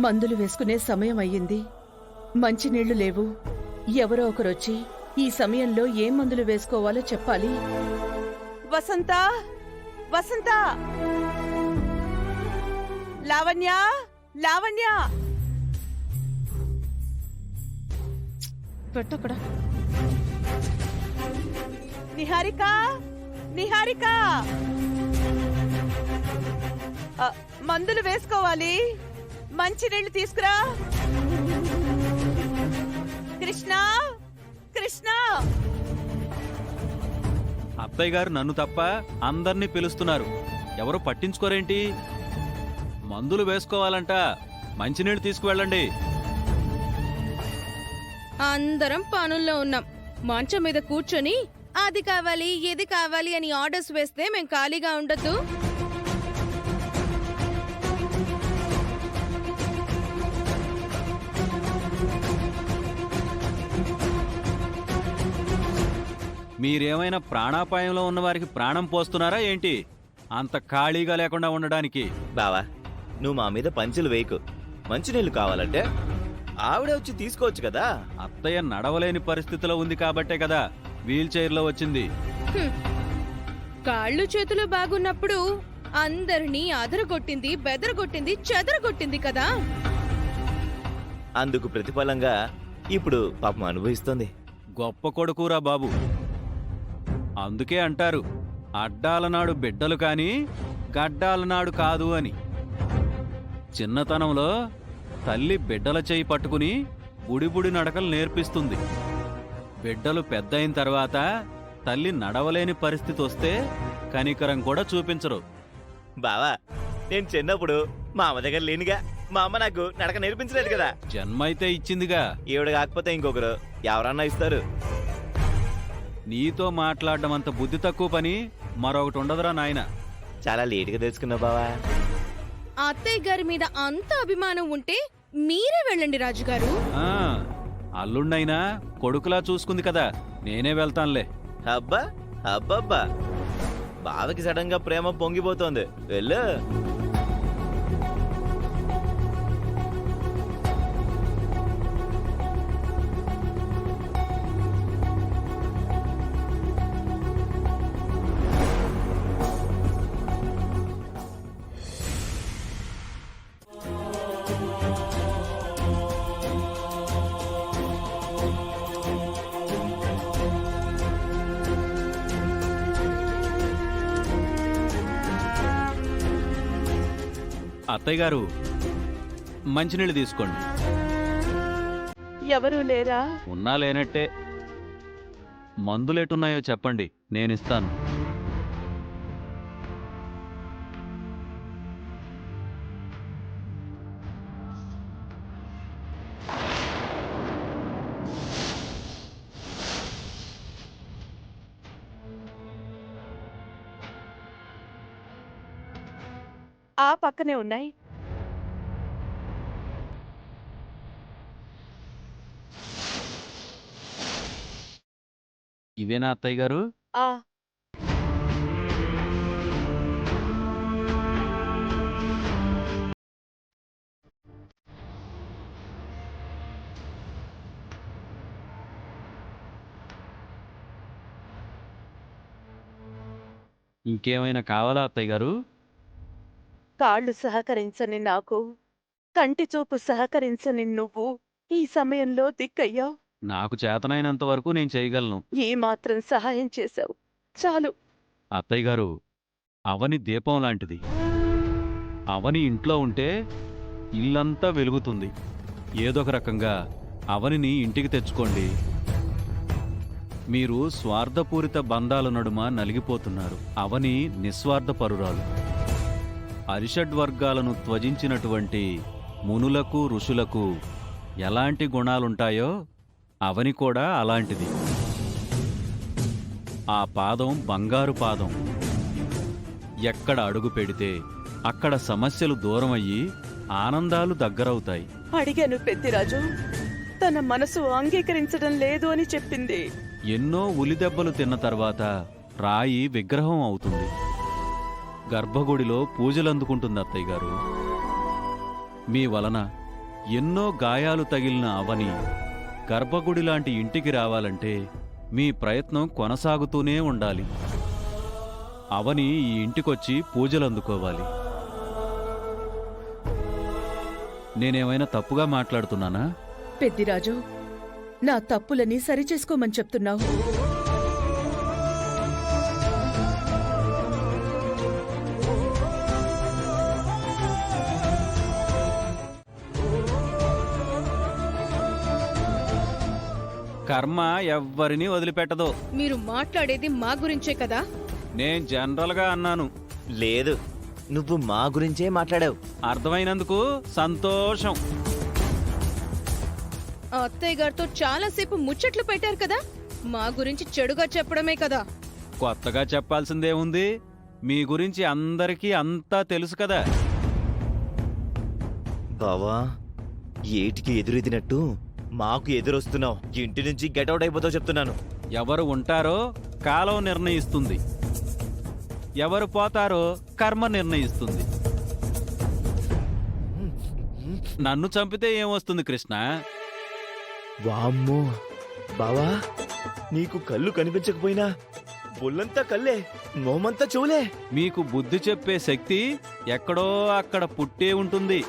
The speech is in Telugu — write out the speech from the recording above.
మందులు వేసుకునే సమయం అయ్యింది. మంచినీళ్లు లేవు. ఎవరో ఒకరొచ్చి ఈ సమయంలో ఏం మందులు వేసుకోవాలో చెప్పాలి. వసంత, వసంత, లావణ్య, లావణ్య, పెట్టక్కడ. నిహారిక, నిహారిక, మందులు వేసుకోవాలి. మంచినీళ్లు తీసుకురా. కృష్ణ, కృష్ణ. అత్తయ్య గారు నన్ను తప్ప అందర్నీ పిలుస్తున్నారు, ఎవరు పట్టించుకోరేంటి? మందులు వేసుకోవాలంట, మంచినీళ్ళు తీసుకువెళ్ళండి. అందరం పనుల్లో ఉన్నాం. మంచం మీద కూర్చొని అది కావాలి ఇది కావాలి అని ఆర్డర్స్ వేస్తే మేం ఖాళీగా ఉండొద్దు. మీరేమైనా ప్రాణాపాయంలో ఉన్న వారికి ప్రాణం పోస్తున్నారా ఏంటి? అంత ఖాళీగా లేకుండా ఉండడానికి. బావా, నువ్వు మా మీద పంచులు వేయకు. మంచినీళ్ళు కావాలంటే ఆవిడే వచ్చి తీసుకోవచ్చు కదా. అత్తయ్య నడవలేని పరిస్థితిలో ఉంది కాబట్టే కదా వీల్ చైర్లో వచ్చింది. కాళ్ళు చేతులు బాగున్నప్పుడు అందరినీ అదరగొట్టింది, బెదరగొట్టింది, చెదరగొట్టింది కదా. అందుకు ప్రతిఫలంగా ఇప్పుడు పాపం అనుభవిస్తుంది. గొప్ప కొడుకురా బాబు. అందుకే అంటారు, అడ్డాలనాడు బిడ్డలు కాని గడ్డాలనాడు కాదు అని. చిన్నతనంలో తల్లి బిడ్డల చేయి పట్టుకుని బుడిబుడి నడకలు నేర్పిస్తుంది. బిడ్డలు పెద్దయిన తర్వాత తల్లి నడవలేని పరిస్థితి వస్తే కనికరం కూడా చూపించరు. బావా, నేను చిన్నప్పుడు మా అమ్మ దగ్గర లేనిగా. మా అమ్మ నాకు నడక నేర్పించలేదు కదా. జన్మైతే ఇచ్చిందిగా. ఈవిడ కాకపోతే ఇంకొకరు ఎవరన్నా ఇస్తారు. నీతో మాట్లాడడం అంత బుద్ధి తక్కువ పని మరొకటి ఉండదురా నాయన. చాలా లేటుగా తెలుసుకున్నావు బావా. అత్తయ్య గారి మీద అంత అభిమానం ఉంటే మీరే వెళ్ళండి రాజుగారు. అల్లుండైనా కొడుకులా చూసుకుంది కదా, నేనే వెళ్తానులే. అబ్బా అబ్బబ్బా, బావకి సడన్ గా ప్రేమ పొంగిపోతోంది. వెళ్ళు. అత్తయ్య గారు, మంచినీళ్ళు తీసుకోండి. ఎవరూ లేరా? ఉన్నా లేనట్టే. మందులేటున్నాయో చెప్పండి, నేనిస్తాను. ఆ పక్కనే ఉన్నాయి. ఇవేనా అత్తయ్య గారు? ఆ ఇంకేమైనా కావాలా అత్తయ్య గారు? కాళ్ళు సహకరించని నాకు, కంటి చూపు సహకరించని నువ్వు ఈ సమయంలో దిక్కయ్యావు. నాకు చేతనైనంత వరకు నేను చేయగలను. ఏ మాత్రం సహాయం చేశావు చాలు. అత్తయ్య గారు, అవని దీపం లాంటిది. అవని ఇంట్లో ఉంటే ఇల్లంతా వెలుగుతుంది. ఏదొక రకంగా అవనిని ఇంటికి తెచ్చుకోండి. మీరు స్వార్థపూరిత బంధాల నడుమ నలిగిపోతున్నారు. అవని నిస్వార్థపరురాలు. అరిషడ్వర్గాలను త్వజించినటువంటి మునులకు ఋషులకు ఎలాంటి గుణాలుంటాయో అవని కూడా అలాంటిది. ఆ పాదం బంగారు పాదం. ఎక్కడ అడుగు పెడితే అక్కడ సమస్యలు దూరమయ్యి ఆనందాలు దగ్గరవుతాయి. అడిగాను పెద్దిరాజు, తన మనసు అంగీకరించడం లేదు అని చెప్పింది. ఎన్నో ఉలిదెబ్బలు తిన్న తర్వాత రాయి విగ్రహం అవుతుంది. గర్భగుడిలో పూజలందుకుంటుంది అత్తయ్య గారు. మీ వలన ఎన్నో గాయాలు తగిలిన అవని గర్భగుడి లాంటి ఇంటికి రావాలంటే మీ ప్రయత్నం కొనసాగుతూనే ఉండాలి. అవని ఈ ఇంటికొచ్చి పూజలందుకోవాలి. నేనేమైనా తప్పుగా మాట్లాడుతున్నానా? పెద్దిరాజు, నా తప్పులని సరిచేసుకోమని చెప్తున్నావు. కర్మ ఎవ్వరినీ వదిలిపెట్టదు. మీరు మాట్లాడేది మా గురించే కదా? నేను జనరల్గా అన్నాను. లేదు, నువ్వు మా గురించే మాట్లాడావు. అర్థమైనందుకు సంతోషం. ఆ అత్తయ్య గారితో చాలాసేపు ముచ్చట్లు పెట్టారు కదా, మా గురించి చెడుగా చెప్పడమే కదా. కొత్తగా చెప్పాల్సిందేముంది? మీ గురించి అందరికీ అంతా తెలుసు కదా. బావా, ఏటికి ఎదురెదినట్టు మాకు ఎదురొస్తున్నావు. ఇంటి నుంచి గెటౌట్ అయిపోతావు చెప్తున్నాను. ఎవరు ఉంటారో కాలం నిర్ణయిస్తుంది, ఎవరు పోతారో కర్మ నిర్ణయిస్తుంది. నన్ను చంపితే ఏమొస్తుంది కృష్ణ? వామ్మో బావా, నీకు కళ్ళు కనిపించకపోయినా ఒళ్ళంతా కళ్ళే, మోమంతా చెవులే. మీకు బుద్ధి చెప్పే శక్తి ఎక్కడో అక్కడ పుట్టే ఉంటుంది.